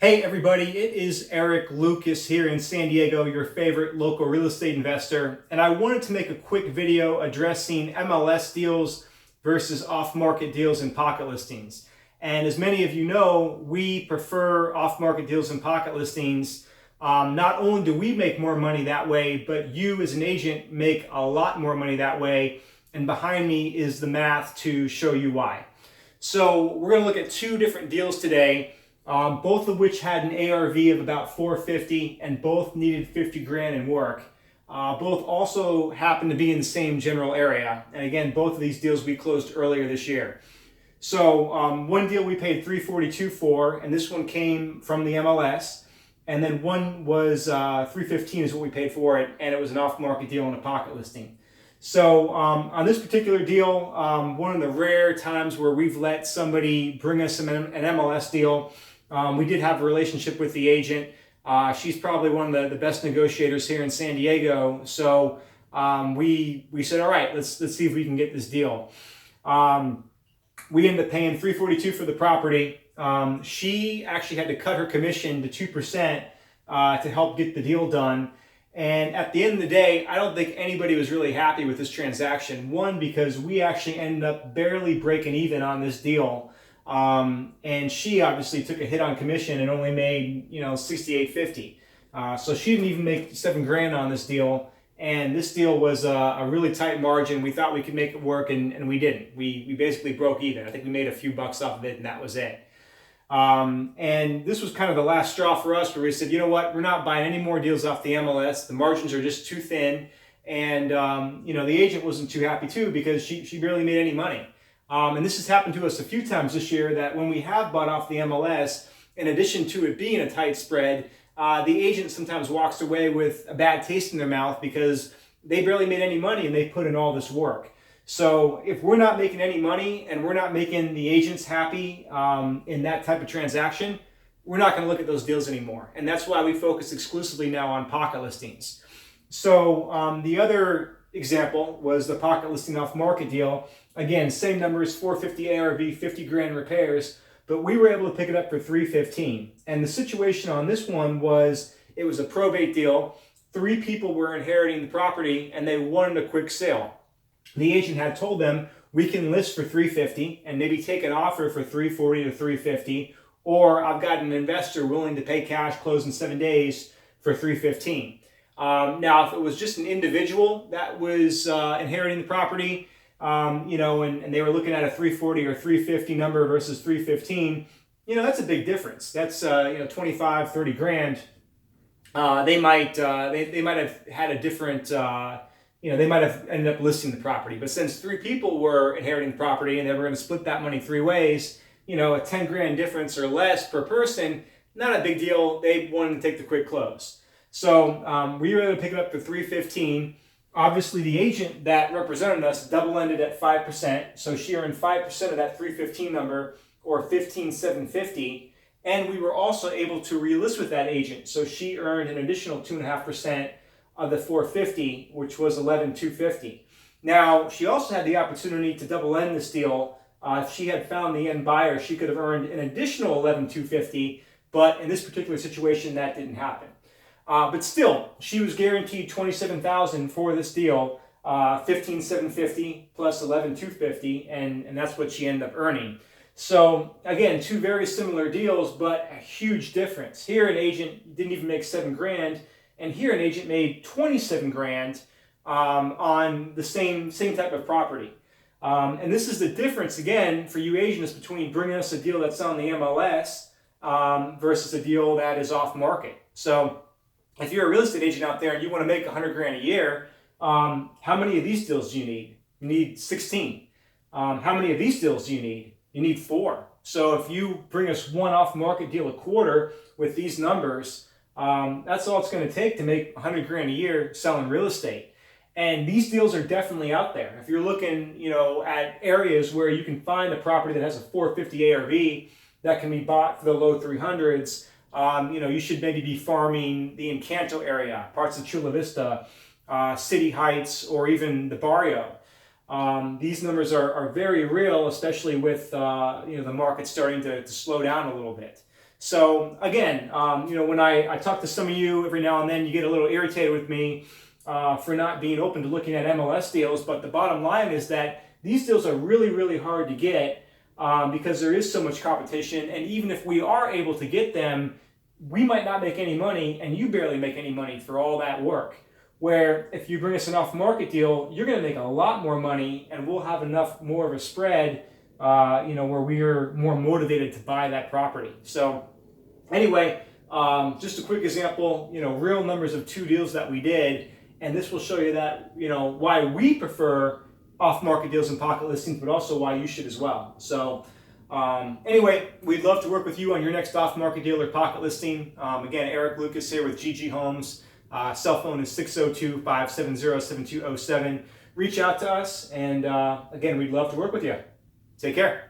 Hey everybody, it is Eric Lucas here in San Diego, your favorite local real estate investor, and I wanted to make a quick video addressing MLS deals versus off-market deals and pocket listings. And as many of you know, we prefer off-market deals and pocket listings. Not only do we make more money that way, but you as an agent make a lot more money that way, and behind me is the math to show you why. So we're going to look at two different deals today. Both of which had an ARV of about 450 and both needed 50 grand in work. Both also happened to be in the same general area. And again, both of these deals we closed earlier this year. So one deal we paid 342 for, and this one came from the MLS. And then one was 315 is what we paid for it, and it was an off-market deal and a pocket listing. So on this particular deal, one of the rare times where we've let somebody bring us an MLS deal. We did have a relationship with the agent. She's probably one of the best negotiators here in San Diego. So we said, all right, let's see if we can get this deal. We ended up paying $342 for the property. She actually had to cut her commission to 2% to help get the deal done. And at the end of the day, I don't think anybody was really happy with this transaction. One, because we actually ended up barely breaking even on this deal. And she obviously took a hit on commission and only made, $68.50. So she didn't even make 7 grand on this deal. And this deal was a really tight margin. We thought we could make it work, and we didn't. We basically broke even. I think we made a few bucks off of it, and that was it. And this was kind of the last straw for us, where we said, you know what, we're not buying any more deals off the MLS. The margins are just too thin. And, the agent wasn't too happy too, because she barely made any money. And this has happened to us a few times this year, that when we have bought off the MLS, in addition to it being a tight spread, the agent sometimes walks away with a bad taste in their mouth because they barely made any money and they put in all this work. So if we're not making any money and we're not making the agents happy in that type of transaction, we're not going to look at those deals anymore. And that's why we focus exclusively now on pocket listings. So the other example was the pocket listing off market deal. Again, same numbers, 450 ARV, 50 grand repairs, but we were able to pick it up for 315. And the situation on this one was, it was a probate deal. 3 people were inheriting the property and they wanted a quick sale. The agent had told them, we can list for 350 and maybe take an offer for 340 to 350, or I've got an investor willing to pay cash, close in 7 days for 315. Now, if it was just an individual that was inheriting the property, and they were looking at a 340 or 350 number versus 315, that's a big difference. That's 25, 30 grand. They might have had a different, they might have ended up listing the property. But since 3 people were inheriting the property and they were going to split that money 3 ways, a 10 grand difference or less per person, not a big deal. They wanted to take the quick close. So we were able to pick it up for 315. Obviously, the agent that represented us double-ended at 5%, so she earned 5% of that 315 number, or 15,750, and we were also able to relist with that agent, so she earned an additional 2.5% of the 450, which was 11,250. Now, she also had the opportunity to double-end this deal. If she had found the end buyer, she could have earned an additional 11,250, but in this particular situation, that didn't happen. But still, she was guaranteed $27,000 for this deal, $15,750 plus $11,250, and that's what she ended up earning. So again, 2 very similar deals, but a huge difference. Here, an agent didn't even make 7 grand, and here an agent made 27 grand on the same type of property. And this is the difference again for you agents between bringing us a deal that's on the MLS versus a deal that is off market. So if you're a real estate agent out there and you want to make 100 grand a year, how many of these deals do you need? You need 16. How many of these deals do you need? You need 4. So if you bring us one off-market deal a quarter with these numbers, that's all it's going to take to make 100 grand a year selling real estate. And these deals are definitely out there. If you're looking, at areas where you can find a property that has a 450 ARV that can be bought for the low 300s, you should maybe be farming the Encanto area, parts of Chula Vista, City Heights, or even the Barrio. These numbers are very real, especially with the market starting to slow down a little bit. So again, when I talk to some of you every now and then, you get a little irritated with me for not being open to looking at MLS deals. But the bottom line is that these deals are really, really hard to get because there is so much competition. And even if we are able to get them, we might not make any money, and you barely make any money for all that work. Where if you bring us an off-market deal, you're going to make a lot more money, and we'll have enough more of a spread, where we are more motivated to buy that property. So anyway, just a quick example, real numbers of 2 deals that we did, and this will show you that, why we prefer off-market deals and pocket listings, but also why you should as well. So anyway, we'd love to work with you on your next off-market deal or pocket listing. Again, Eric Lucas here with GG Homes. Cell phone is 602-570-7207. Reach out to us, and again, we'd love to work with you. Take care.